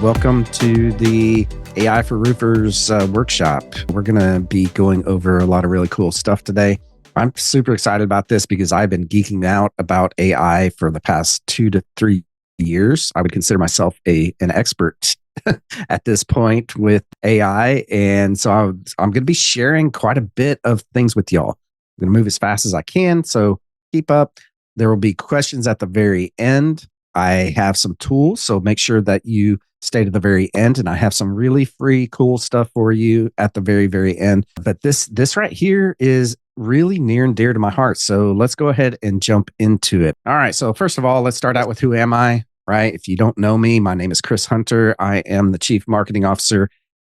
Welcome to the AI for Roofers workshop. We're going to be going over a lot of really cool stuff today. I'm super excited about this because I've been geeking out about AI for the past 2 to 3 years. I would consider myself an expert at this point with AI. And so I'm going to be sharing quite a bit of things with y'all. I'm going to move as fast as I can. So keep up. There will be questions at the very end. I have some tools, so make sure that you stay to the very end, and I have some really free, cool stuff for you at the very, very end. But this right here is really near and dear to my heart. So let's go ahead and jump into it. All right. So first of all, let's start out with who am I, right? If you don't know me, my name is Chris Hunter. I am the Chief Marketing Officer,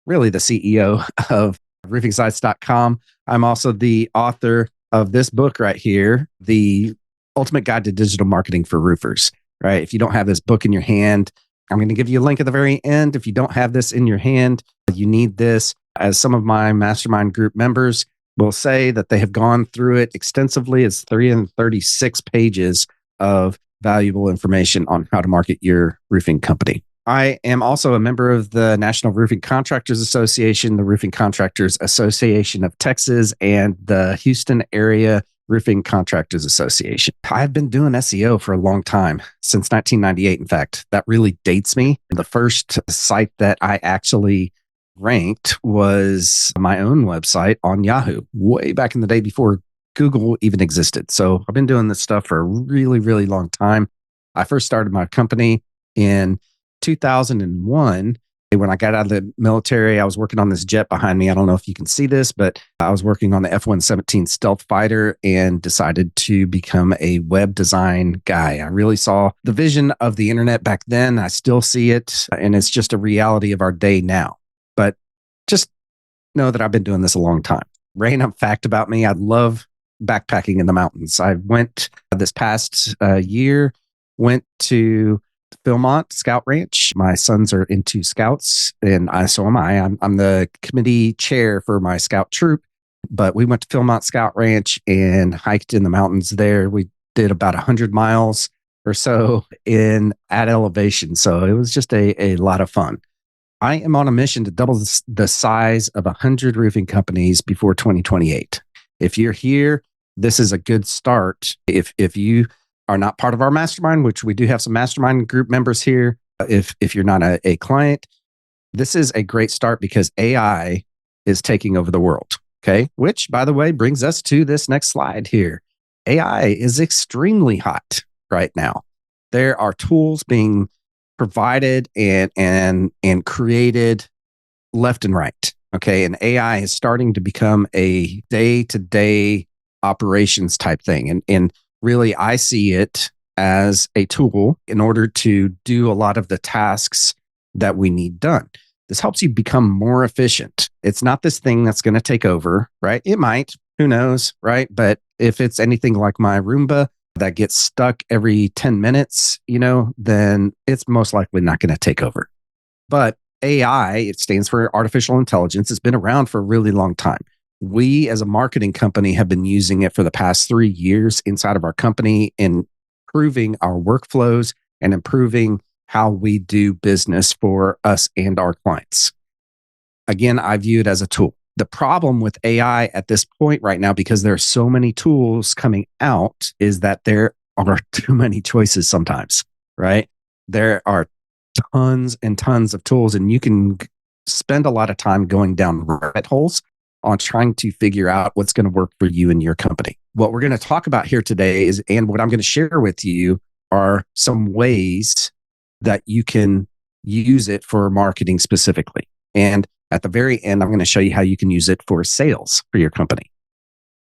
really the CEO of roofingsites.com. I'm also the author of this book right here, The Ultimate Guide to Digital Marketing for Roofers. Right? If you don't have this book in your hand, I'm going to give you a link at the very end. If you don't have this in your hand, you need this. As some of my mastermind group members will say that they have gone through it extensively. It's 336 pages of valuable information on how to market your roofing company. I am also a member of the National Roofing Contractors Association, the Roofing Contractors Association of Texas, and the Houston Area Roofing Contractors Association. I've been doing SEO for a long time, since 1998. In fact, that really dates me. The first site that I actually ranked was my own website on Yahoo, way back in the day before Google even existed. So I've been doing this stuff for a really, really long time. I first started my company in 2001. When I got out of the military, I was working on this jet behind me. I don't know if you can see this, but I was working on the F-117 stealth fighter and decided to become a web design guy. I really saw the vision of the internet back then. I still see it, and it's just a reality of our day now. But just know that I've been doing this a long time. Random fact about me, I love backpacking in the mountains. I went this past year, went to Philmont Scout Ranch. My sons are into scouts, and so am I. I'm the committee chair for my scout troop. But we went to Philmont Scout Ranch and hiked in the mountains there. We did about 100 miles or so at elevation. So it was just a lot of fun. I am on a mission to double the size of 100 roofing companies before 2028. If you're here, this is a good start. If you are not part of our mastermind, which we do have some mastermind group members here. If you're not a client, this is a great start because AI is taking over the world. Okay. Which, by the way, brings us to this next slide here. AI is extremely hot right now. There are tools being provided and created left and right. Okay. And AI is starting to become a day-to-day operations type thing. And really, I see it as a tool in order to do a lot of the tasks that we need done. This helps you become more efficient. It's not this thing that's going to take over, right? It might, who knows, right? But if it's anything like my Roomba that gets stuck every 10 minutes, then it's most likely not going to take over. But AI, it stands for artificial intelligence. It's been around for a really long time. We as a marketing company have been using it for the past 3 years inside of our company in improving our workflows and improving how we do business for us and our clients. Again, I view it as a tool. The problem with AI at this point right now, because there are so many tools coming out, is that there are too many choices sometimes, right? There are tons and tons of tools, and you can spend a lot of time going down rabbit holes on trying to figure out what's going to work for you and your company. What we're going to talk about here today and what I'm going to share with you are some ways that you can use it for marketing specifically. And at the very end, I'm going to show you how you can use it for sales for your company.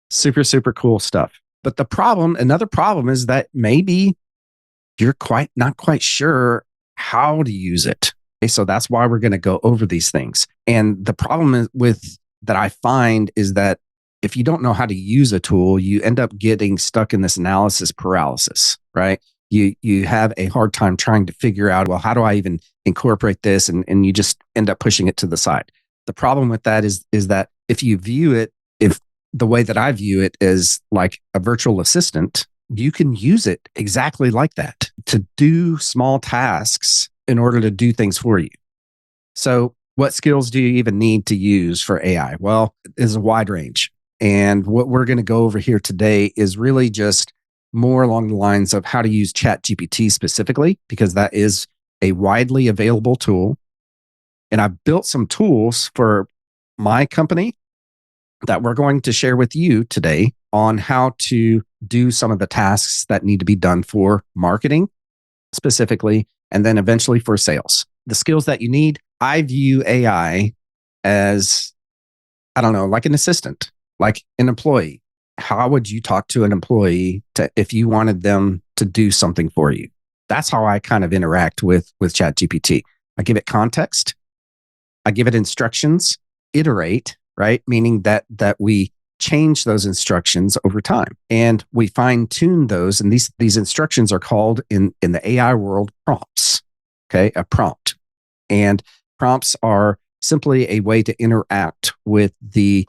Super, super cool stuff. But another problem is that maybe you're not quite sure how to use it. Okay, so that's why we're going to go over these things. And the problem that I find is that if you don't know how to use a tool, you end up getting stuck in this analysis paralysis, right? You have a hard time trying to figure out, well, how do I even incorporate this? And you just end up pushing it to the side. The problem with that is that if you view it, if the way that I view it is like a virtual assistant, you can use it exactly like that to do small tasks in order to do things for you. So, what skills do you even need to use for AI? Well, it's a wide range. And what we're going to go over here today is really just more along the lines of how to use ChatGPT specifically, because that is a widely available tool. And I've built some tools for my company that we're going to share with you today on how to do some of the tasks that need to be done for marketing specifically, and then eventually for sales. The skills that you need, I view AI as, I don't know, like an assistant, like an employee. How would you talk to an employee if you wanted them to do something for you? That's how I kind of interact with ChatGPT. I give it context. I give it instructions, iterate, right? Meaning that we change those instructions over time and we fine tune those. And these instructions are called in the AI world prompts. Okay. A prompt. And prompts are simply a way to interact with the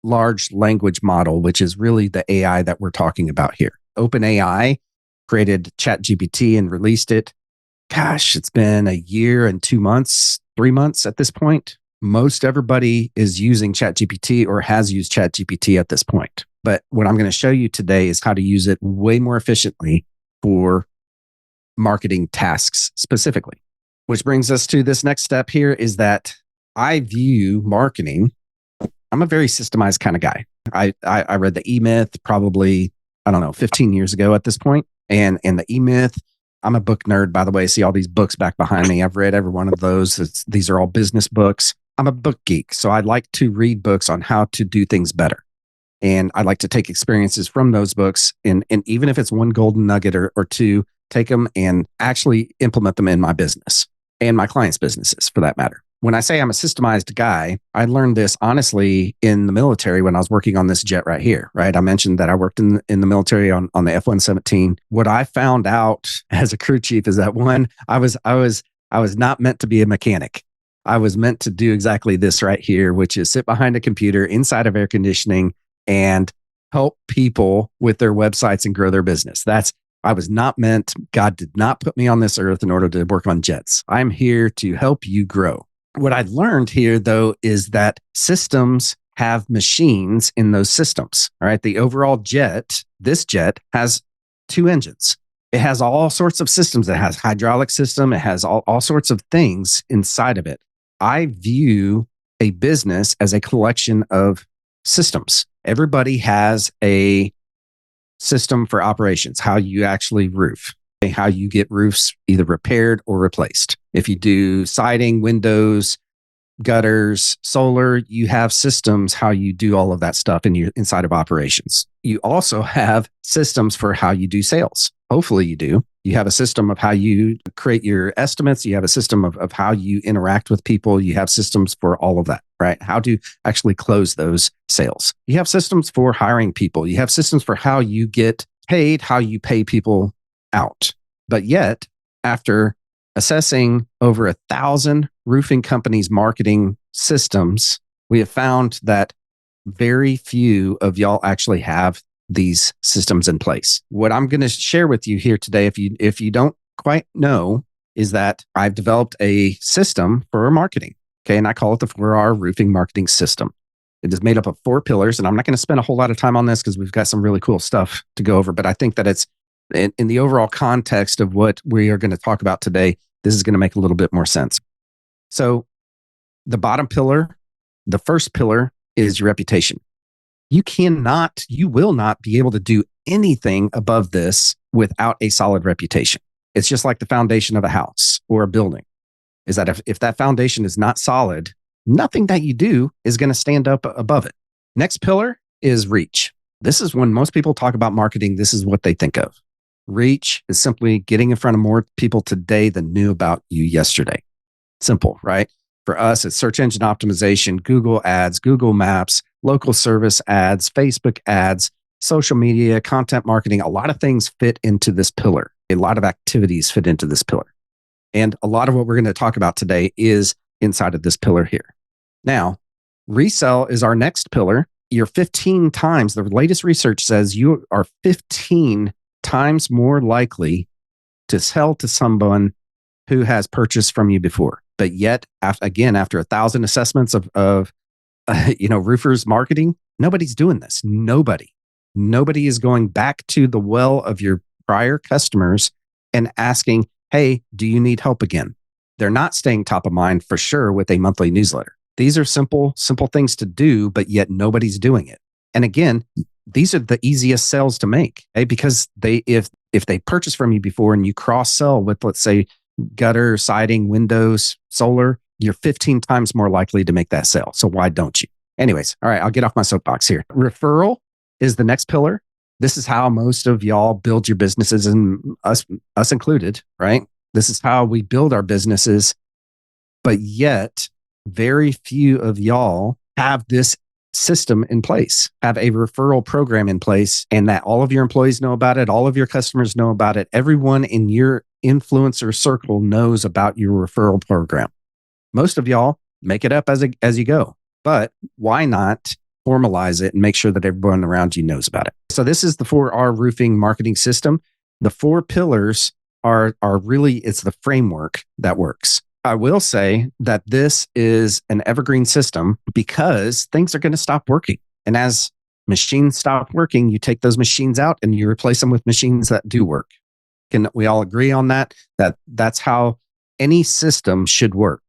large language model, which is really the AI that we're talking about here. OpenAI created ChatGPT and released it. Gosh, it's been a year and 2 months, 3 months at this point. Most everybody is using ChatGPT or has used ChatGPT at this point. But what I'm going to show you today is how to use it way more efficiently for marketing tasks specifically. Which brings us to this next step here is that I view marketing. I'm a very systemized kind of guy. I read the E-Myth probably, 15 years ago at this point. And the E-Myth, I'm a book nerd, by the way. See all these books back behind me. I've read every one of those. These are all business books. I'm a book geek. So I like to read books on how to do things better. And I like to take experiences from those books. And even if it's one golden nugget or two, take them and actually implement them in my business and my clients' businesses for that matter. When I say I'm a systemized guy, I learned this honestly in the military when I was working on this jet right here, right? I mentioned that I worked in the military on the F-117. What I found out as a crew chief is that one, I was not meant to be a mechanic. I was meant to do exactly this right here, which is sit behind a computer inside of air conditioning and help people with their websites and grow their business. I was not meant, God did not put me on this earth in order to work on jets. I'm here to help you grow. What I learned here, though, is that systems have machines in those systems. All right. The overall jet, this jet has 2 engines. It has all sorts of systems. It has hydraulic system. It has all sorts of things inside of it. I view a business as a collection of systems. Everybody has a system for operations, how you actually roof, how you get roofs either repaired or replaced. If you do siding, windows, gutters, solar, you have systems how you do all of that stuff inside of operations. You also have systems for how you do sales. Hopefully you do. You have a system of how you create your estimates. You have a system of how you interact with people. You have systems for all of that, right? How to actually close those sales. You have systems for hiring people. You have systems for how you get paid, how you pay people out. But yet, after assessing over 1,000 roofing companies' marketing systems, we have found that very few of y'all actually have these systems in place. What I'm going to share with you here today, if you don't quite know, is that I've developed a system for marketing. Okay. And I call it the 4R roofing marketing system. It is made up of 4 pillars. And I'm not going to spend a whole lot of time on this because we've got some really cool stuff to go over. But I think that it's in the overall context of what we are going to talk about today, this is going to make a little bit more sense. So the bottom pillar, the first pillar is your reputation. You will not be able to do anything above this without a solid reputation. It's just like the foundation of a house or a building, is that if that foundation is not solid, nothing that you do is going to stand up above it. Next pillar is reach. This is when most people talk about marketing. This is what they think of. Reach is simply getting in front of more people today than knew about you yesterday. Simple, right? For us, it's search engine optimization, Google ads, Google Maps, local service ads, Facebook ads, social media, content marketing. A lot of things fit into this pillar. A lot of activities fit into this pillar. And a lot of what we're going to talk about today is inside of this pillar here. Now, resell is our next pillar. You're 15 times, the latest research says you are 15 times more likely to sell to someone who has purchased from you before. But yet, after 1,000 assessments of roofers marketing, nobody's doing this. Nobody is going back to the well of your prior customers and asking, hey, do you need help again? They're not staying top of mind for sure with a monthly newsletter. These are simple things to do, but yet nobody's doing it. And again, these are the easiest sales to make, because if they purchased from you before and you cross sell with, let's say, gutter, siding, windows, solar, you're 15 times more likely to make that sale. So why don't you? Anyways, all right, I'll get off my soapbox here. Referral is the next pillar. This is how most of y'all build your businesses, and us included, right? This is how we build our businesses. But yet, very few of y'all have this system in place, have a referral program in place, and that all of your employees know about it, all of your customers know about it, everyone in your influencer circle knows about your referral program. Most of y'all make it up as you go, but why not formalize it and make sure that everyone around you knows about it? So this is the 4R roofing marketing system. The 4 pillars are really, it's the framework that works. I will say that this is an evergreen system because things are going to stop working. And as machines stop working, you take those machines out and you replace them with machines that do work. Can we all agree on that? That's how any system should work,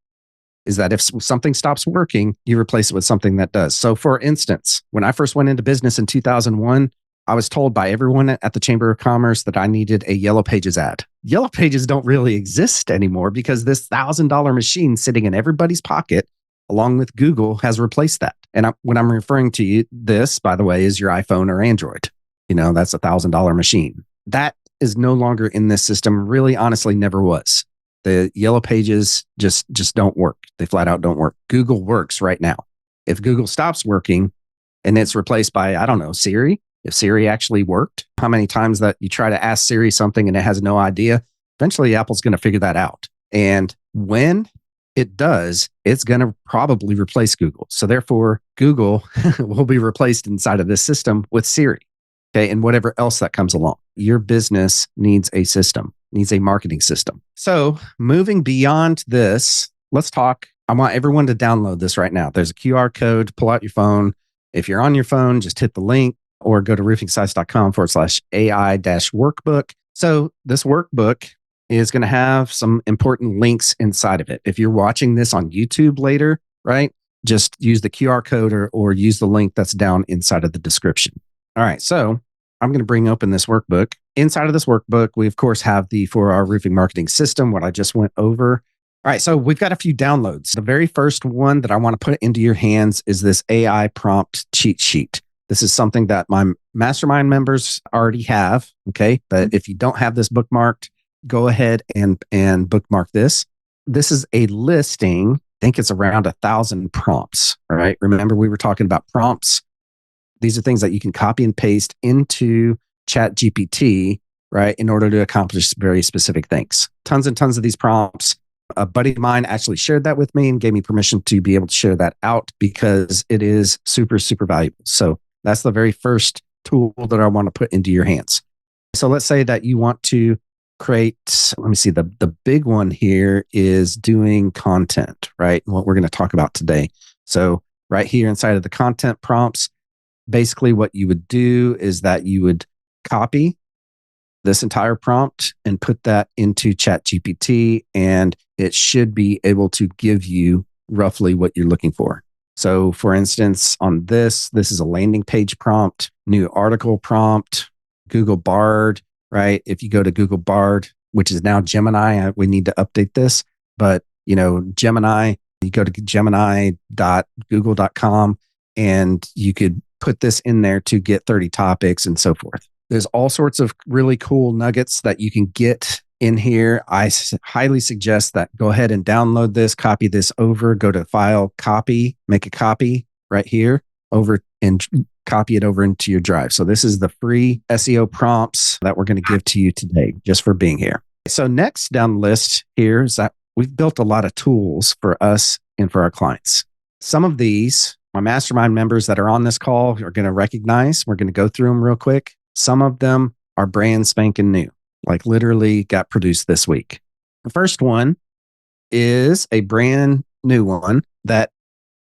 is that if something stops working, you replace it with something that does. So for instance, when I first went into business in 2001, I was told by everyone at the Chamber of Commerce that I needed a Yellow Pages ad. Yellow Pages don't really exist anymore because this $1,000 machine sitting in everybody's pocket, along with Google, has replaced that. And when I'm referring to you, this, by the way, is your iPhone or Android. That's a $1,000 machine. That is no longer in this system. Really, honestly, never was. The Yellow Pages just don't work. They flat out don't work. Google works right now. If Google stops working and it's replaced by, I don't know, Siri, if Siri actually worked, how many times that you try to ask Siri something and it has no idea, eventually Apple's going to figure that out. And when it does, it's going to probably replace Google. So therefore, Google will be replaced inside of this system with Siri, okay, and whatever else that comes along. Your business needs a system, needs a marketing system. So moving beyond this, let's talk. I want everyone to download this right now. There's a QR code. Pull out your phone. If you're on your phone, just hit the link or go to roofingsites.com/AI-workbook. So this workbook is going to have some important links inside of it. If you're watching this on YouTube later, right, just use the QR code or use the link that's down inside of the description. All right, so I'm going to bring open this workbook. Inside of this workbook, we, of course, have the 4R roofing marketing system, what I just went over. All right, so we've got a few downloads. The very first one that I want to put into your hands is this AI prompt cheat sheet. This is something that my mastermind members already have, okay? But if you don't have this bookmarked, go ahead and bookmark this. This is a listing. I think it's around 1,000 prompts, all right? Remember, we were talking about prompts. These are things that you can copy and paste into ChatGPT, right, in order to accomplish very specific things. Tons and tons of these prompts. A buddy of mine actually shared that with me and gave me permission to be able to share that out because it is super, super valuable. So that's the very first tool that I want to put into your hands. So let's say that you want to create, let me see, the big one here is doing content, right? What we're going to talk about today. So right here inside of the content prompts, basically what you would do is that you would copy this entire prompt and put that into ChatGPT, and it should be able to give you roughly what you're looking for. So for instance, on this is a landing page prompt, new article prompt, Google Bard, right? If you go to Google Bard, which is now Gemini, we need to update this, but Gemini, you go to gemini.google.com and you could put this in there to get 30 topics and so forth. There's all sorts of really cool nuggets that you can get in here. I highly suggest that go ahead and download this, copy this over, go to File, Copy, make a copy right here over and copy it over into your drive. So this is the free SEO prompts that we're going to give to you today just for being here. So next down the list here is that we've built a lot of tools for us and for our clients. Some of these, my mastermind members that are on this call are going to recognize. We're going to go through them real quick. Some of them are brand spanking new, like literally got produced this week. The first one is a brand new one that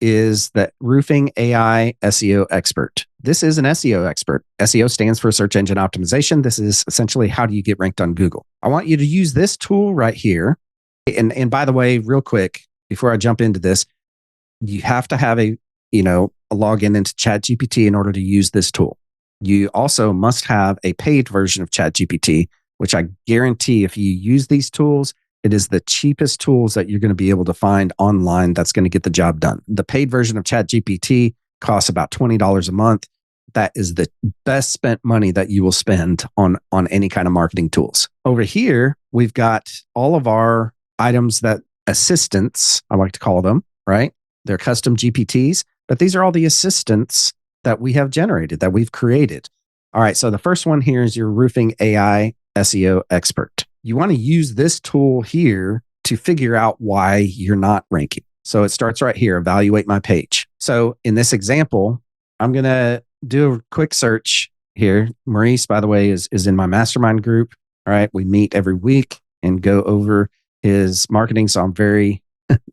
is the Roofing AI SEO Expert. This is an SEO expert. SEO stands for search engine optimization. This is essentially how do you get ranked on Google. I want you to use this tool right here. And by the way, real quick, before I jump into this, you have to have a login into ChatGPT in order to use this tool. You also must have a paid version of ChatGPT, which I guarantee if you use these tools, it is the cheapest tools that you're going to be able to find online that's going to get the job done. The paid version of ChatGPT costs about $20 a month. That is the best spent money that you will spend on any kind of marketing tools. Over here, we've got all of our items that assistants, I like to call them, right? They're custom GPTs, but these are all the assistants that we have generated, that we've created. All right, so the first one here is your Roofing AI SEO Expert. You want to use this tool here to figure out why you're not ranking. So it starts right here, evaluate my page. So in this example, I'm going to do a quick search here. Maurice, by the way, is in my mastermind group. All right, we meet every week and go over his marketing. So I'm very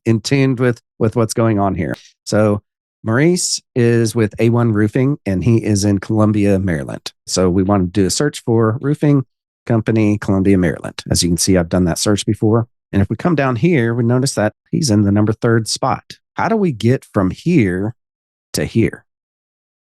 in tune with what's going on here. So Maurice is with A1 Roofing and he is in Columbia, Maryland. So we want to do a search for roofing company, Columbia, Maryland. As you can see, I've done that search before. And if we come down here, we notice that he's in the number 3rd spot. How do we get from here to here?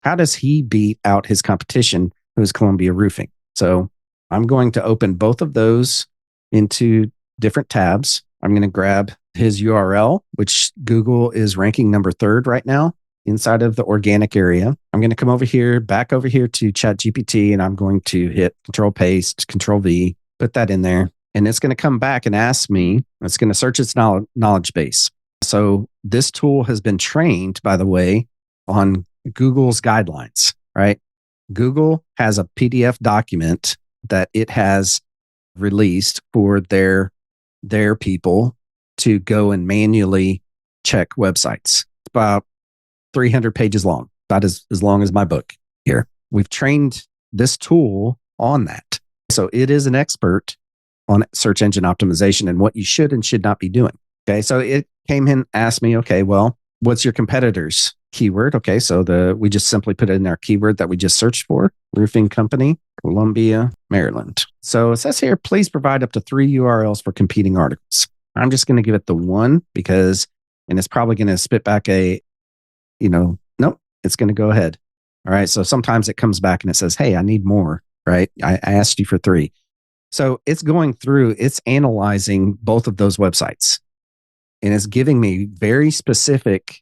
How does he beat out his competition, who is Columbia Roofing? So I'm going to open both of those into different tabs. I'm going to grab his URL, which Google is ranking number 3rd right now inside of the organic area. I'm going to come over here, back over here to ChatGPT, and I'm going to hit Control Paste, Control V, put that in there. And it's going to come back and ask me, it's going to search its knowledge base. So this tool has been trained, by the way, on Google's guidelines, right? Google has a PDF document that it has released for their people to go and manually check websites. It's about 300 pages long, about as long as my book here. We've trained this tool on that. So it is an expert on search engine optimization and what you should and should not be doing. Okay. So it came in, asked me, okay, well, what's your competitor's keyword? Okay. So we just simply put in our keyword that we just searched for, roofing company, Columbia, Maryland. So it says here, please provide up to 3 URLs for competing articles. I'm just going to give it the one and it's probably going to spit back nope, it's going to go ahead. All right. So sometimes it comes back and it says, hey, I need more, right? I asked you for 3. So it's going through, it's analyzing both of those websites and it's giving me very specific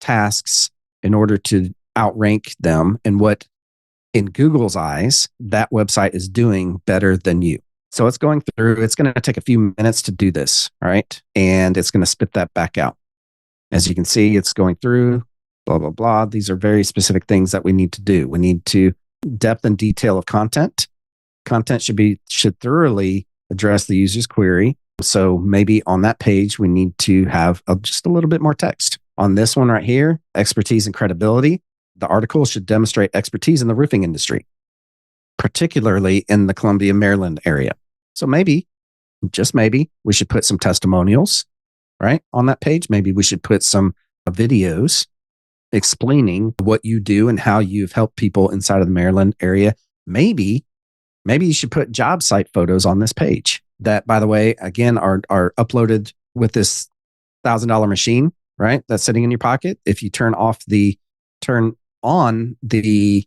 tasks in order to outrank them and what in Google's eyes, that website is doing better than you. So it's going through, it's going to take a few minutes to do this. All right. And it's going to spit that back out. As you can see, it's going through, blah, blah, blah. These are very specific things that we need to do. We need to depth and detail of content. Content should thoroughly address the user's query. So maybe on that page, we need to have just a little bit more text. On this one right here, expertise and credibility. The article should demonstrate expertise in the roofing industry, particularly in the Columbia, Maryland area. So maybe, just maybe, we should put some testimonials, right, on that page. Maybe we should put some videos explaining what you do and how you've helped people inside of the Maryland area. Maybe you should put job site photos on this page that, by the way, again, are uploaded with this $1,000 machine, right? That's sitting in your pocket. If you turn on the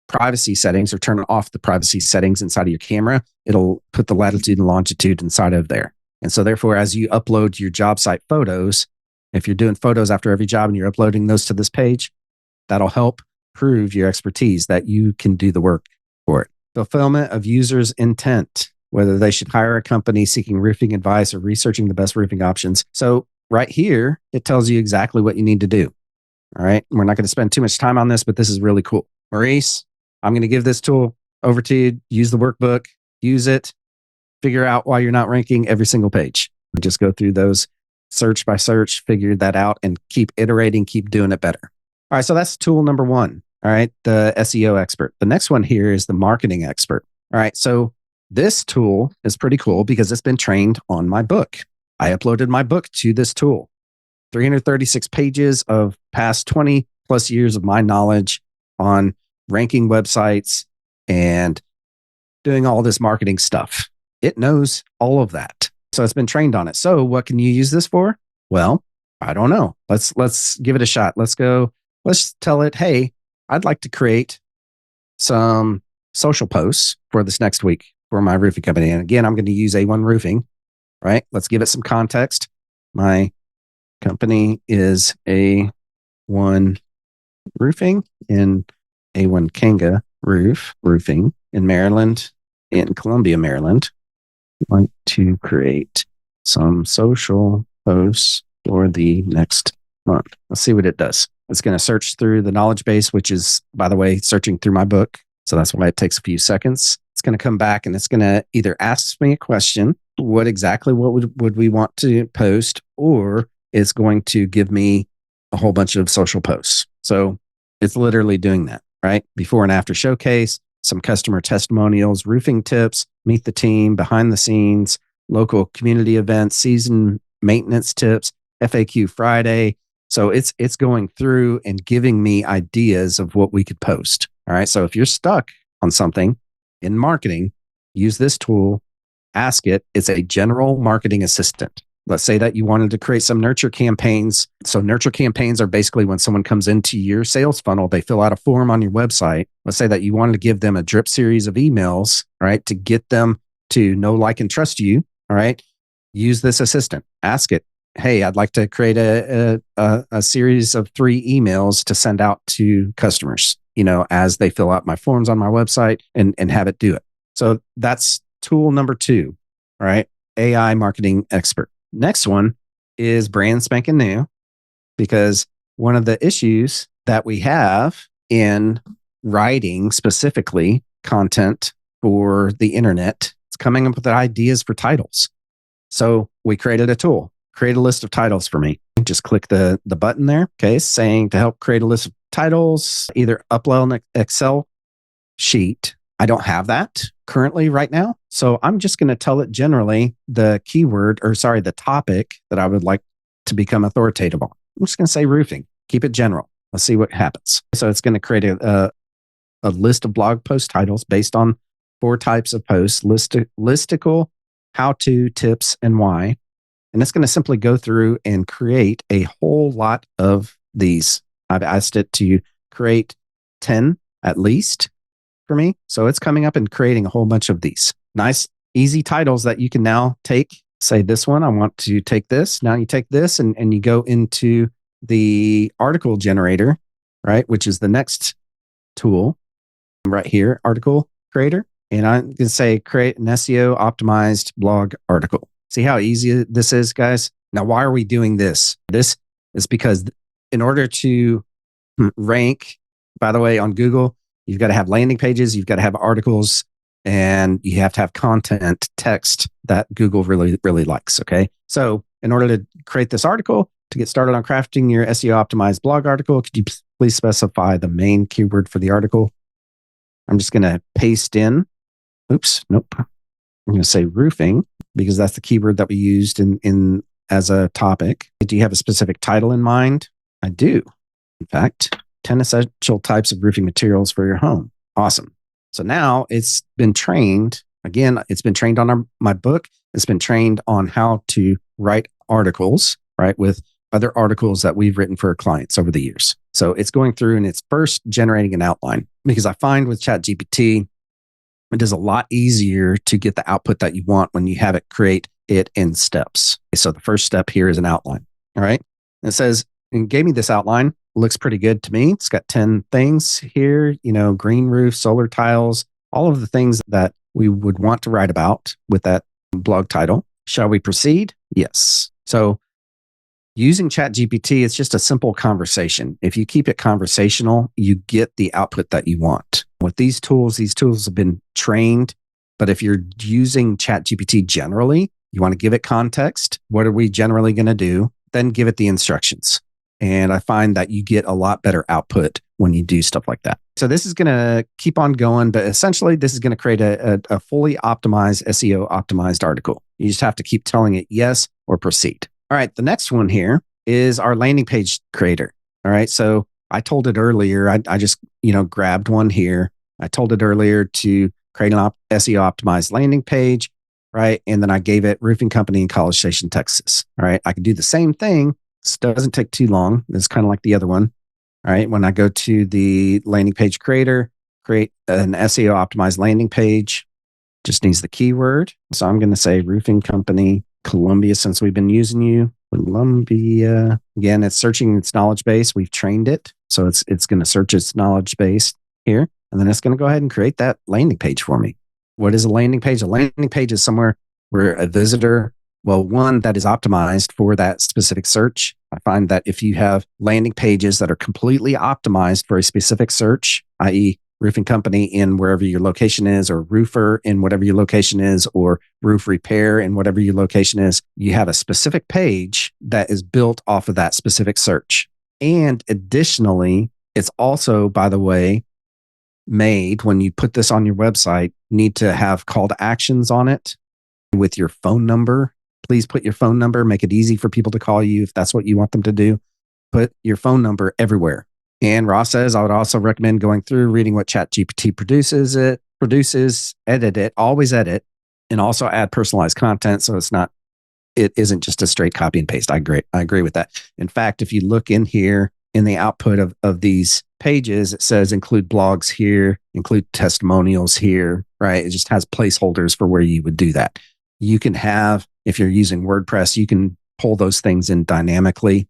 privacy settings or turn off the privacy settings inside of your camera, it'll put the latitude and longitude inside of there. And so therefore, as you upload your job site photos, if you're doing photos after every job and you're uploading those to this page, that'll help prove your expertise that you can do the work for it. Fulfillment of users' intent, whether they should hire a company seeking roofing advice or researching the best roofing options. So right here, it tells you exactly what you need to do. All right. We're not going to spend too much time on this, but this is really cool. Maurice, I'm going to give this tool over to you. Use the workbook, use it, figure out why you're not ranking every single page. Just go through those search by search, figure that out and keep iterating, keep doing it better. All right. So that's tool number 1. All right. The SEO expert. The next one here is the marketing expert. All right. So this tool is pretty cool because it's been trained on my book. I uploaded my book to this tool. 336 pages of past 20 plus years of my knowledge on ranking websites and doing all this marketing stuff. It knows all of that. So it's been trained on it. So what can you use this for? Well, I don't know. Let's give it a shot. Let's tell it, hey, I'd like to create some social posts for this next week for my roofing company. And again, I'm going to use A1 Roofing, right? Let's give it some context. My company is A1 Roofing in A1 Kanga Roofing in Maryland, in Columbia, Maryland. I'd like to create some social posts for the next month. Let's see what it does. It's going to search through the knowledge base, which is, by the way, searching through my book. So that's why it takes a few seconds. It's going to come back and it's going to either ask me a question, what would we want to post, or it's going to give me a whole bunch of social posts. So it's literally doing that, right? Before and after showcase, some customer testimonials, roofing tips, meet the team, behind the scenes, local community events, season maintenance tips, FAQ Friday. So it's going through and giving me ideas of what we could post. All right. So if you're stuck on something in marketing, use this tool, ask it. It's a general marketing assistant. Let's say that you wanted to create some nurture campaigns. So nurture campaigns are basically when someone comes into your sales funnel, they fill out a form on your website. Let's say that you wanted to give them a drip series of emails, all right, to get them to know, like, and trust you. All right. Use this assistant. Ask it, hey, I'd like to create a series of 3 emails to send out to customers, as they fill out my forms on my website, and have it do it. So that's tool number 2, all right? AI marketing expert. Next one is brand spanking new, because one of the issues that we have in writing specifically content for the internet is coming up with ideas for titles. So we created a tool. Create a list of titles for me. Just click the button there, okay, saying to help create a list of titles, either upload an Excel sheet. I don't have that currently right now. So I'm just going to tell it generally the topic that I would like to become authoritative on. I'm just going to say roofing. Keep it general. Let's see what happens. So it's going to create a list of blog post titles based on 4 types of posts: listicle, how-to, tips, and why. And it's going to simply go through and create a whole lot of these. I've asked it to create 10 at least for me. So it's coming up and creating a whole bunch of these nice, easy titles that you can now take. Say this one, I want to take this. Now you take this and you go into the article generator, right? Which is the next tool right here, article creator. And I'm going to say create an SEO optimized blog article. See how easy this is, guys? Now, why are we doing this? This is because in order to rank, by the way, on Google, you've got to have landing pages, you've got to have articles, and you have to have content, text that Google really, really likes, okay? So in order to create this article, to get started on crafting your SEO optimized blog article, could you please specify the main keyword for the article? I'm just going to paste in. Oops, nope. I'm going to say roofing, because that's the keyword that we used in as a topic. Do you have a specific title in mind? I do. In fact, 10 essential types of roofing materials for your home. Awesome. So now it's been trained. Again, it's been trained on my book. It's been trained on how to write articles, right, with other articles that we've written for our clients over the years. So it's going through and it's first generating an outline, because I find with ChatGPT, it is a lot easier to get the output that you want when you have it create it in steps. So the first step here is an outline. All right. And it says, and gave me this outline. Looks pretty good to me. It's got 10 things here, green roof, solar tiles, all of the things that we would want to write about with that blog title. Shall we proceed? Yes. So using ChatGPT, it's just a simple conversation. If you keep it conversational, you get the output that you want. With these tools have been trained. But if you're using ChatGPT generally, you want to give it context. What are we generally going to do? Then give it the instructions. And I find that you get a lot better output when you do stuff like that. So this is going to keep on going, but essentially this is going to create a fully optimized SEO optimized article. You just have to keep telling it, yes, or proceed. All right. The next one here is our landing page creator. All right. So I told it earlier, I just, grabbed one here. I told it earlier to create an SEO optimized landing page, right? And then I gave it roofing company in College Station, Texas. All right. I can do the same thing. This doesn't take too long. It's kind of like the other one. All right. When I go to the landing page creator, create an SEO optimized landing page, just needs the keyword. So I'm going to say roofing company, Columbia, since we've been using you. Columbia. Again, it's searching its knowledge base. We've trained it. So it's going to search its knowledge base here. And then it's going to go ahead and create that landing page for me. What is a landing page? A landing page is somewhere where a visitor, one that is optimized for that specific search. I find that if you have landing pages that are completely optimized for a specific search, i.e., roofing company in wherever your location is, or roofer in whatever your location is, or roof repair in whatever your location is, you have a specific page that is built off of that specific search. And additionally, it's also, by the way, made when you put this on your website, you need to have call to actions on it with your phone number. Please put your phone number, make it easy for people to call you if that's what you want them to do. Put your phone number everywhere. And Ross says, I would also recommend going through, reading what ChatGPT produces, edit it, always edit, and also add personalized content. So it isn't just a straight copy and paste. I agree with that. In fact, if you look in here in the output of these pages, it says include blogs here, include testimonials here, right? It just has placeholders for where you would do that. You can have, if you're using WordPress, you can pull those things in dynamically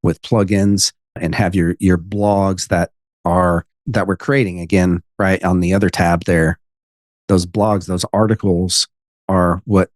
with plugins and have your blogs that we're creating again, right? On the other tab there, those blogs, those articles are what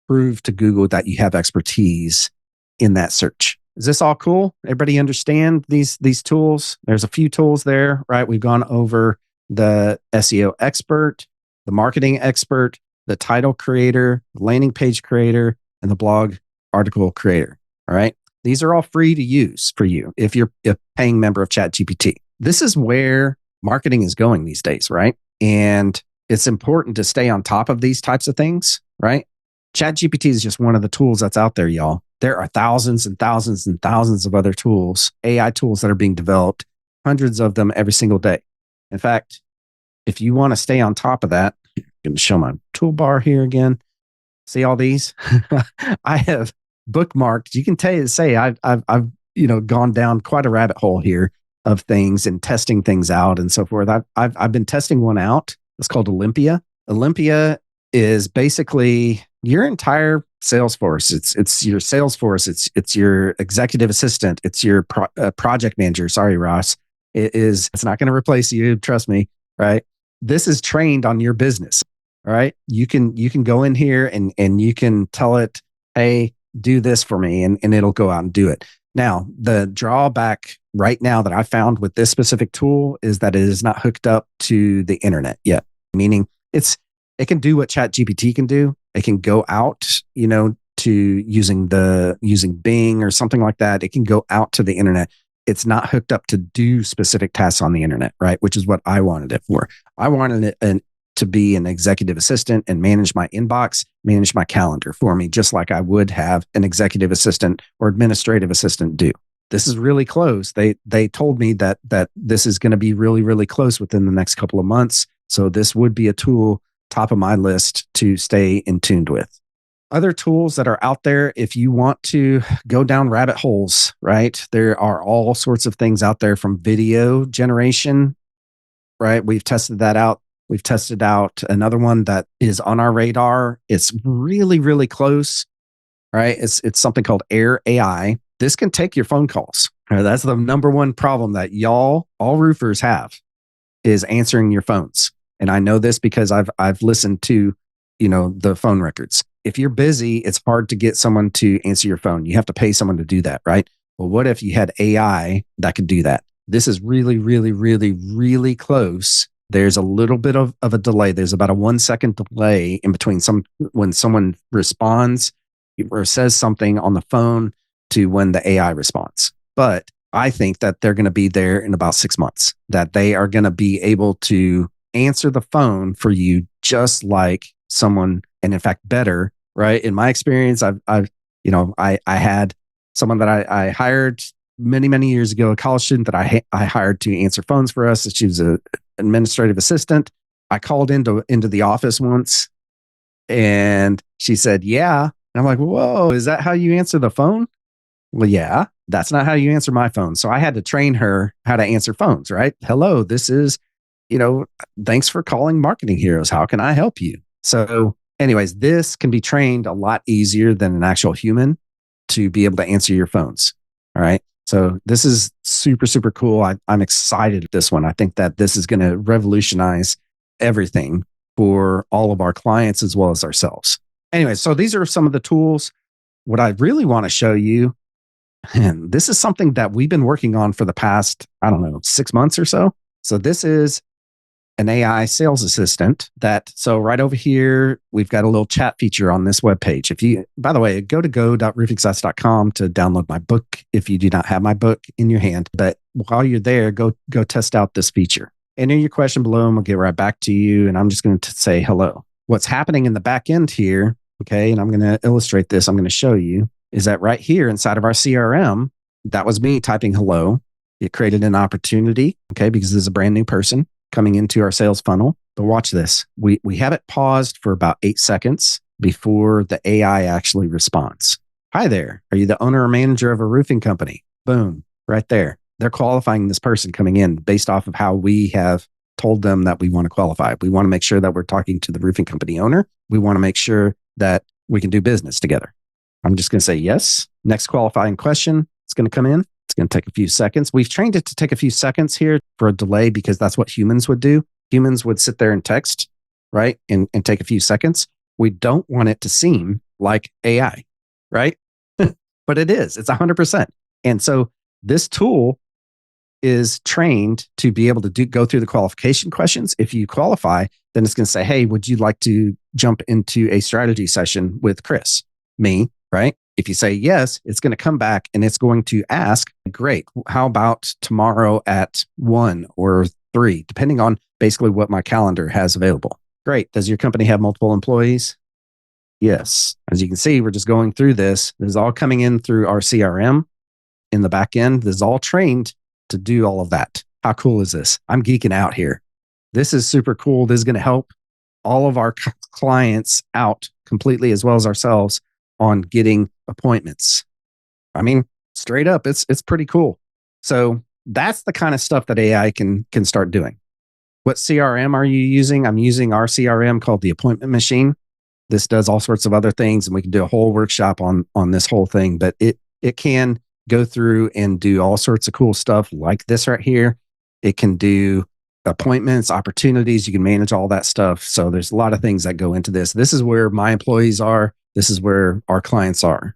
prove to Google that you have expertise in that search. Is this all cool? Everybody understand these tools? There's a few tools there, right? We've gone over the SEO expert, the marketing expert, the title creator, the landing page creator, and the blog article creator. All right. These are all free to use for you if you're a paying member of ChatGPT. This is where marketing is going these days, right? And it's important to stay on top of these types of things, right? ChatGPT is just one of the tools that's out there, y'all. There are thousands and thousands and thousands of other tools, AI tools that are being developed, hundreds of them every single day. In fact, if you want to stay on top of that, I'm going to show my toolbar here again. See all these? I have bookmarked. You can say I've gone down quite a rabbit hole here of things and testing things out and so forth. I've been testing one out. It's called Olympia. Olympia is basically your entire sales force. It's your sales force. It's your executive assistant. It's your project manager. Sorry, Ross. It's not going to replace you. Trust me. Right. This is trained on your business. All right. You can go in here and you can tell it, hey, do this for me, and it'll go out and do it. Now, the drawback right now that I found with this specific tool is that it is not hooked up to the internet yet, meaning it can do what ChatGPT can do. It can go out, to using Bing or something like that. It can go out to the internet. It's not hooked up to do specific tasks on the internet, right? Which is what I wanted it for. I wanted it to be an executive assistant and manage my inbox, manage my calendar for me, just like I would have an executive assistant or administrative assistant do. This is really close. They told me that this is going to be really, really close within the next couple of months. So this would be a tool top of my list to stay in tuned with. Other tools that are out there, if you want to go down rabbit holes, right? There are all sorts of things out there, from video generation, right? We've tested that out. We've tested out another one that is on our radar. It's really, really close, right? It's something called Air AI. This can take your phone calls. Right? That's the number one problem that all roofers have, is answering your phones. And I know this because I've listened to, the phone records. If you're busy, it's hard to get someone to answer your phone. You have to pay someone to do that, right? Well, what if you had AI that could do that? This is really, really, really, really close. There's a little bit of a delay. There's about a 1 second delay in between when someone responds or says something on the phone to when the AI responds. But I think that they're going to be there in about 6 months, that they are going to be able to answer the phone for you just like someone, and in fact, better, right? In my experience, I've I had someone that I hired many, many years ago, a college student that I hired to answer phones for us. She was an administrative assistant. I called into the office once and she said, yeah. And I'm like, whoa, is that how you answer the phone? Well, yeah, that's not how you answer my phone. So I had to train her how to answer phones, right? Hello, this is, thanks for calling Marketing Heroes. How can I help you? So, anyways, this can be trained a lot easier than an actual human to be able to answer your phones. All right. So this is super, super cool. I'm excited at this one. I think that this is going to revolutionize everything for all of our clients as well as ourselves. Anyway, so these are some of the tools. What I really want to show you, and this is something that we've been working on for the past, 6 months or so. So this is an AI sales assistant so right over here, we've got a little chat feature on this webpage. By the way, go to go.roofingsuccess.com to download my book if you do not have my book in your hand. But while you're there, go test out this feature. Enter your question below and we'll get right back to you. And I'm just going to say hello. What's happening in the back end here, okay, and I'm going to illustrate this, I'm going to show you, is that right here inside of our CRM, that was me typing hello. It created an opportunity, okay, because this is a brand new person coming into our sales funnel. But watch this. We have it paused for about 8 seconds before the AI actually responds. Hi there. Are you the owner or manager of a roofing company? Boom, right there. They're qualifying this person coming in based off of how we have told them that we want to qualify. We want to make sure that we're talking to the roofing company owner. We want to make sure that we can do business together. I'm just going to say yes. Next qualifying question is going to come in. It's going to take a few seconds. We've trained it to take a few seconds here for a delay because that's what humans would do. Humans would sit there and text, right? And take a few seconds. We don't want it to seem like AI, right? But it is. It's 100%. And so this tool is trained to be able to go through the qualification questions. If you qualify, then it's going to say, hey, would you like to jump into a strategy session with Chris? Me, right? If you say yes, it's going to come back and it's going to ask, great, how about tomorrow at 1 or 3, depending on basically what my calendar has available. Great. Does your company have multiple employees? Yes. As you can see, we're just going through this. This is all coming in through our CRM in the back end. This is all trained to do all of that. How cool is this? I'm geeking out here. This is super cool. This is going to help all of our clients out completely as well as ourselves on getting appointments. I mean, straight up, it's pretty cool. So that's the kind of stuff that AI can start doing. What CRM are you using? I'm using our CRM called the Appointment Machine. This does all sorts of other things, and we can do a whole workshop on this whole thing. But it can go through and do all sorts of cool stuff like this right here. It can do appointments, opportunities. You can manage all that stuff. So there's a lot of things that go into this. This is where my employees are. This is where our clients are.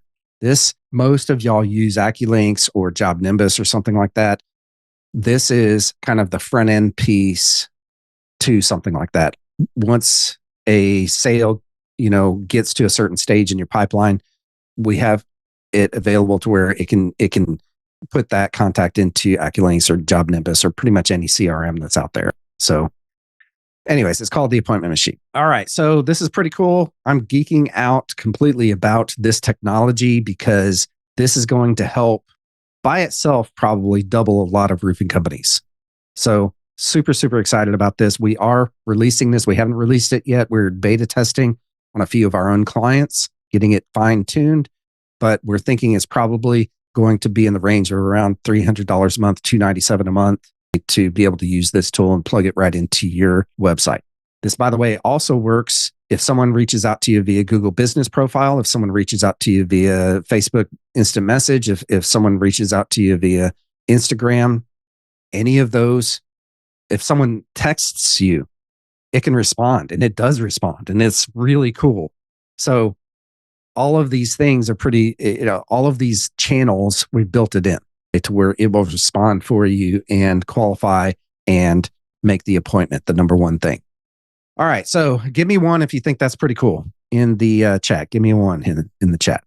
Most of y'all use AccuLinks or Job Nimbus or something like that. This is kind of the front end piece to something like that. Once a sale, gets to a certain stage in your pipeline, we have it available to where it can put that contact into AccuLinks or Job Nimbus or pretty much any CRM that's out there. So anyways, it's called the Appointment Machine. All right. So this is pretty cool. I'm geeking out completely about this technology because this is going to help by itself probably double a lot of roofing companies. So super, super excited about this. We are releasing this. We haven't released it yet. We're beta testing on a few of our own clients, getting it fine tuned, but we're thinking it's probably going to be in the range of around $300 a month, $297 a month to be able to use this tool and plug it right into your website. This, by the way, also works if someone reaches out to you via Google Business Profile, if someone reaches out to you via Facebook Instant Message, if someone reaches out to you via Instagram, any of those, if someone texts you, it can respond, and it does respond, and it's really cool. So all of these things are pretty, all of these channels, we've built it in to where it will respond for you and qualify and make the appointment the number one thing. All right. So give me one if you think that's pretty cool in the chat. Give me a one in the chat.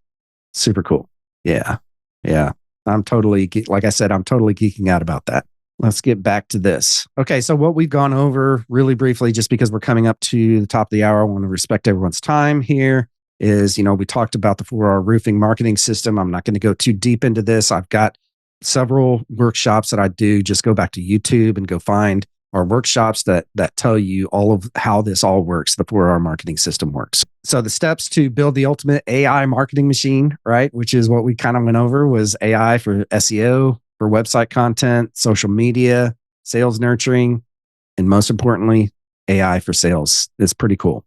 Super cool. Yeah. Yeah. I'm totally geeking out about that. Let's get back to this. Okay. So what we've gone over really briefly, just because we're coming up to the top of the hour, I want to respect everyone's time here, is, we talked about the 4R roofing marketing system. I'm not going to go too deep into this. I've got several workshops that I do. Just go back to YouTube and go find our workshops that tell you all of how this all works, the 4R marketing system works. So the steps to build the ultimate AI marketing machine, right, which is what we kind of went over, was AI for SEO, for website content, social media, sales nurturing, and most importantly, AI for sales. It's pretty cool.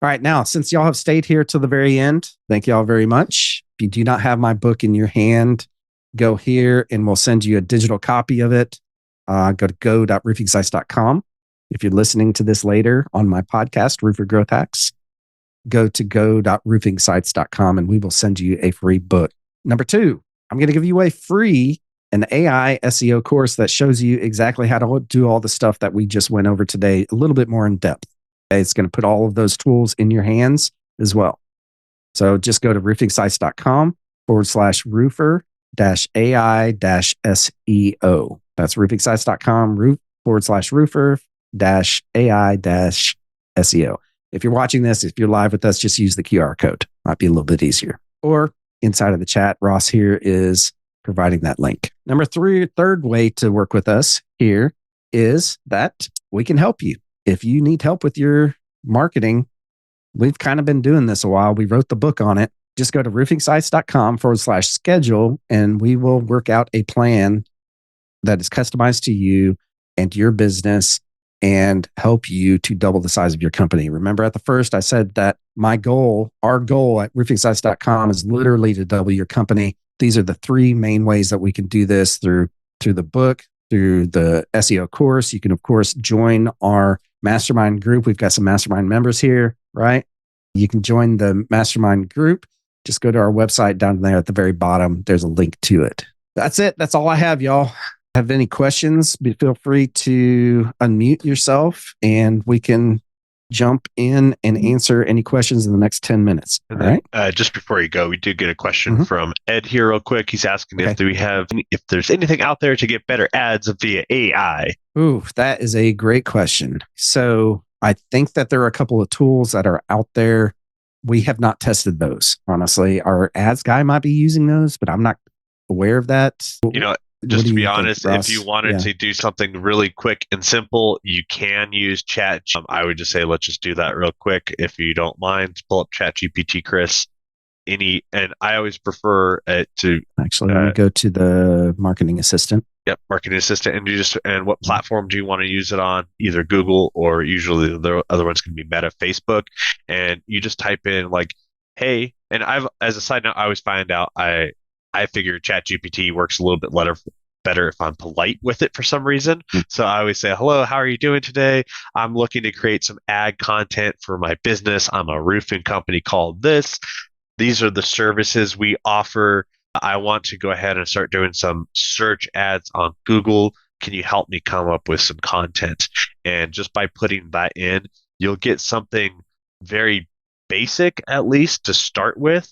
All right, now, since y'all have stayed here till the very end, thank y'all very much. If you do not have my book in your hand, go here and we'll send you a digital copy of it. Go to go.roofingsites.com. If you're listening to this later on my podcast, Roofer Growth Hacks, go to go.roofingsites.com and we will send you a free book. Number 2, I'm going to give you a free an AI SEO course that shows you exactly how to do all the stuff that we just went over today, a little bit more in depth. It's going to put all of those tools in your hands as well. So just go to roofingsites.com/roofer-AI-SEO. That's roofingsites.com/roofer-AI-SEO. If you're watching this, if you're live with us, just use the QR code. Might be a little bit easier. Or inside of the chat, Ross here is providing that link. Number 3, third way to work with us here is that we can help you. If you need help with your marketing, we've kind of been doing this a while. We wrote the book on it. Just go to roofingsites.com/schedule and we will work out a plan that is customized to you and your business and help you to double the size of your company. Remember at the first, I said that our goal at roofingsites.com is literally to double your company. These are the 3 main ways that we can do this through the book, through the SEO course. You can, of course, join our mastermind group. We've got some mastermind members here, right? You can join the mastermind group. Just go to our website down there at the very bottom. There's a link to it. That's it. That's all I have, y'all. Have any questions? Feel free to unmute yourself and we can jump in and answer any questions in the next 10 minutes. And then, just before you go, we do get a question from Ed here real quick. He's asking if there's anything out there to get better ads via AI. Ooh, that is a great question. So I think that there are a couple of tools that are out there. We have not tested those. Honestly, our ads guy might be using those, but I'm not aware of that. Just to be honest, if you wanted to do something really quick and simple, you can use Chat. I would just say, let's just do that real quick. If you don't mind, pull up ChatGPT, Chris. And I always prefer it to actually let me go to the marketing assistant. Yep, marketing assistant, and what platform do you want to use it on? Either Google or usually the other one's going to be Meta, Facebook, and you just type in hey. And as a side note, I always find out I figure ChatGPT works a little bit better if I'm polite with it for some reason. So I always say, hello, how are you doing today? I'm looking to create some ad content for my business. I'm a roofing company called this. These are the services we offer. I want to go ahead and start doing some search ads on Google. Can you help me come up with some content? And just by putting that in, you'll get something very basic, at least to start with.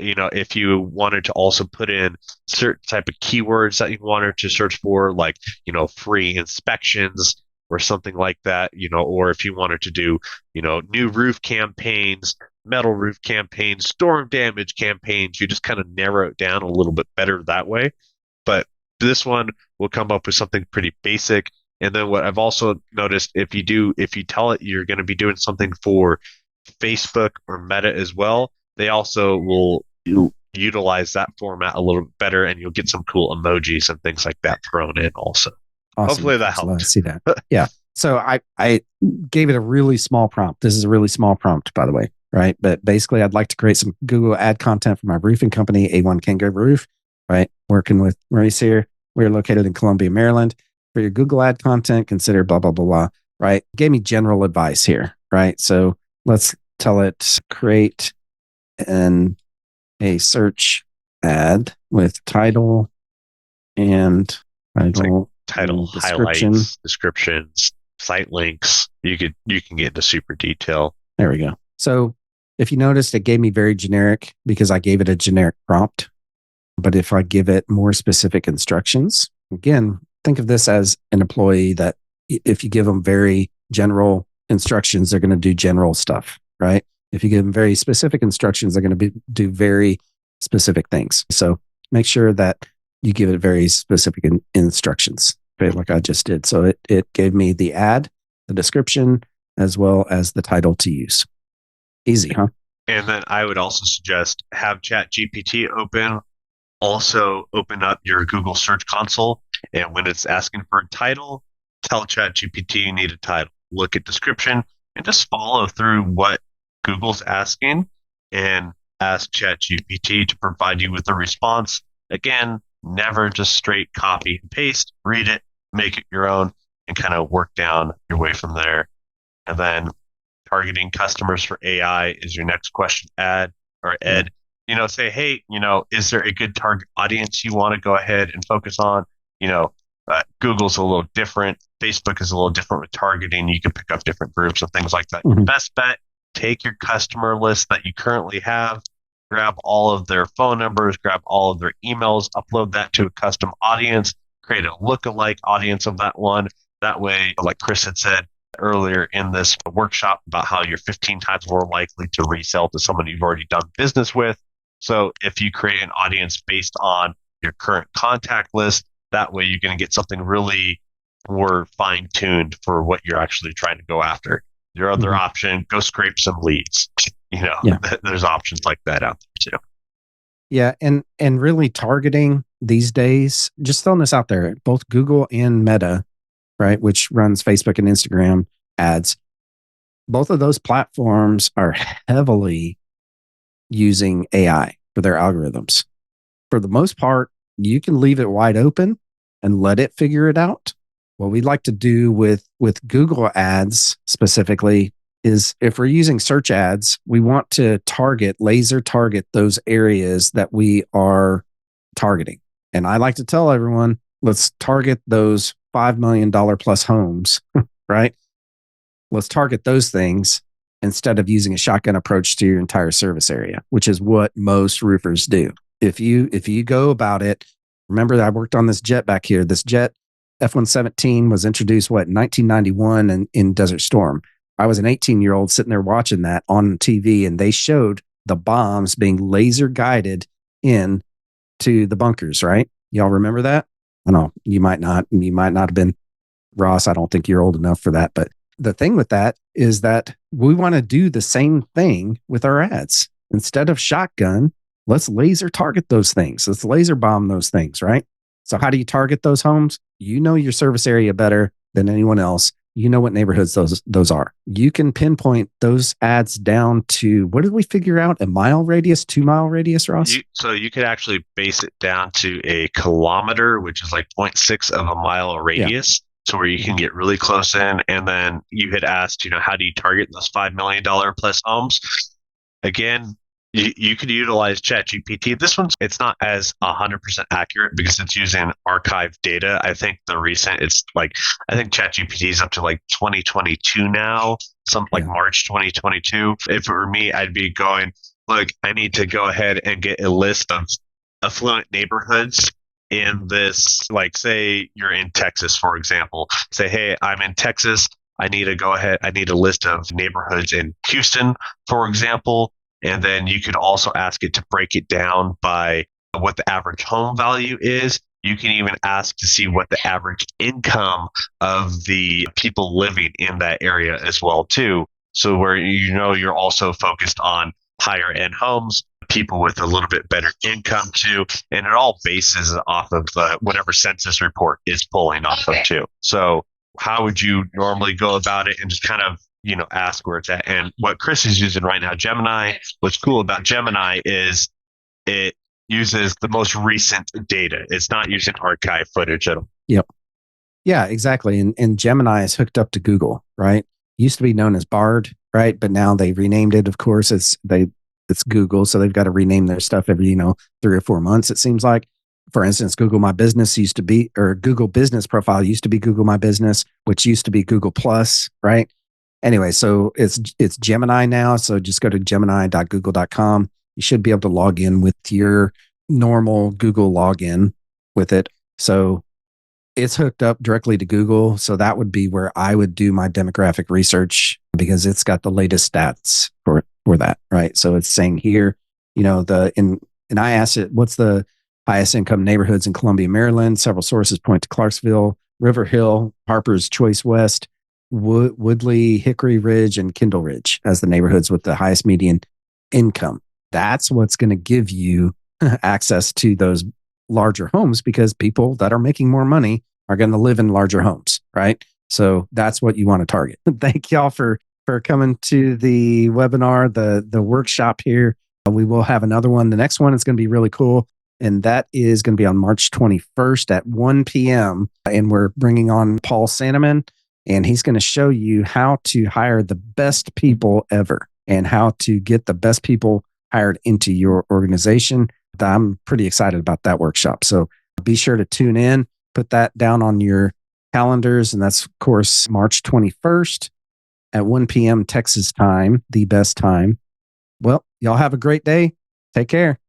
If you wanted to also put in certain type of keywords that you wanted to search for, like, free inspections or something like that, or if you wanted to do, new roof campaigns, metal roof campaigns, storm damage campaigns, you just kind of narrow it down a little bit better that way. But this one will come up with something pretty basic. And then what I've also noticed, if you tell it you're going to be doing something for Facebook or Meta as well, they also will utilize that format a little bit better, and you'll get some cool emojis and things like that thrown in also. Awesome. Hopefully that helped. I see that. Yeah. So I gave it a really small prompt. This is a really small prompt, by the way, right? But basically, I'd like to create some Google ad content for my roofing company, A1 Kangaroo Roof, right? Working with Maurice here. We're located in Columbia, Maryland. For your Google ad content, consider blah, blah, blah, blah, right? Gave me general advice here, right? So let's tell it create a search ad with title and title highlights, descriptions, site links. You can get into super detail. There we go. So if you noticed, it gave me very generic because I gave it a generic prompt. But if I give it more specific instructions, again, think of this as an employee that if you give them very general instructions, they're going to do general stuff, right? If you give them very specific instructions, they're going to do very specific things. So make sure that you give it very specific instructions, okay, like I just did. So it gave me the ad, the description, as well as the title to use. Easy, huh? And then I would also suggest have ChatGPT open. Also open up your Google Search Console. And when it's asking for a title, tell ChatGPT you need a title. Look at description and just follow through what Google's asking and ask ChatGPT to provide you with a response. Again, never just straight copy and paste, read it, make it your own, and kind of work down your way from there. And then targeting customers for AI is your next question, Ed. Say, hey, is there a good target audience you want to go ahead and focus on? Google's a little different. Facebook is a little different with targeting. You can pick up different groups and things like that. Mm-hmm. Best bet, take your customer list that you currently have, grab all of their phone numbers, grab all of their emails, upload that to a custom audience, create a lookalike audience of that one. That way, like Chris had said earlier in this workshop about how you're 15 times more likely to resell to someone you've already done business with. So if you create an audience based on your current contact list, that way you're going to get something really more fine-tuned for what you're actually trying to go after. Your other option, go scrape some leads. There's options like that out there too. Yeah, and really targeting these days, just throwing this out there, both Google and Meta, right, which runs Facebook and Instagram ads, both of those platforms are heavily using AI for their algorithms. For the most part, you can leave it wide open and let it figure it out. What we'd like to do with Google ads specifically is if we're using search ads, we want to laser target those areas that we are targeting. And I like to tell everyone, let's target those $5 million plus homes, right? Let's target those things instead of using a shotgun approach to your entire service area, which is what most roofers do. If you go about it, remember that I worked on this jet back here. This jet F-117 was introduced, in 1991 in Desert Storm. I was an 18-year-old sitting there watching that on TV, and they showed the bombs being laser guided in to the bunkers, right? Y'all remember that? I know you might not have been. Ross, I don't think you're old enough for that. But the thing with that is that we want to do the same thing with our ads. Instead of shotgun, let's laser target those things. Let's laser bomb those things, right? So how do you target those homes? You know your service area better than anyone else. You know what neighborhoods those are. You can pinpoint those ads down to, what did we figure out? A mile radius, 2 mile radius, Ross? So you could actually base it down to a kilometer, which is like 0.6 of a mile radius. Yeah. So where you can get really close in. And then you had asked, how do you target those $5 million plus homes? Again, you could utilize ChatGPT. This one's, it's not as 100% accurate because it's using archived data. I think I think ChatGPT is up to like 2022 now, like March 2022. If it were me, I'd be going, look, I need to go ahead and get a list of affluent neighborhoods in this, like say you're in Texas, for example. Say, hey, I'm in Texas. I need a list of neighborhoods in Houston, for example. And then you could also ask it to break it down by what the average home value is. You can even ask to see what the average income of the people living in that area as well, too. So where you're also focused on higher end homes, people with a little bit better income too. And it all bases off of whatever census report is pulling off of too. So how would you normally go about it and just kind of ask where it's at? And what Chris is using right now, Gemini, what's cool about Gemini is it uses the most recent data. It's not using archive footage at all. Yep. Yeah, exactly. And Gemini is hooked up to Google, right? Used to be known as Bard, right? But now they renamed it. Of course, it's Google. So they've got to rename their stuff every, 3 or 4 months, it seems like. For instance, Google My Business Google Business Profile used to be Google My Business, which used to be Google Plus, right? Anyway, so it's Gemini now. So just go to gemini.google.com. You should be able to log in with your normal Google login with it. So it's hooked up directly to Google. So that would be where I would do my demographic research because it's got the latest stats for it. for that, right? So it's saying here, and I asked it, what's the highest income neighborhoods in Columbia, Maryland? Several sources point to Clarksville, River Hill, Harper's Choice West, Woodley, Hickory Ridge, and Kendall Ridge as the neighborhoods with the highest median income. That's what's going to give you access to those larger homes, because people that are making more money are going to live in larger homes, right? So that's what you want to target. Thank y'all for coming to the webinar, the workshop here. We will have another one. The next one is going to be really cool, and that is going to be on March 21st at 1 p.m. And we're bringing on Paul Sandeman, and he's going to show you how to hire the best people ever and how to get the best people hired into your organization. I'm pretty excited about that workshop. So be sure to tune in, put that down on your calendars. And that's, of course, March 21st at 1 p.m. Texas time, the best time. Well, y'all have a great day. Take care.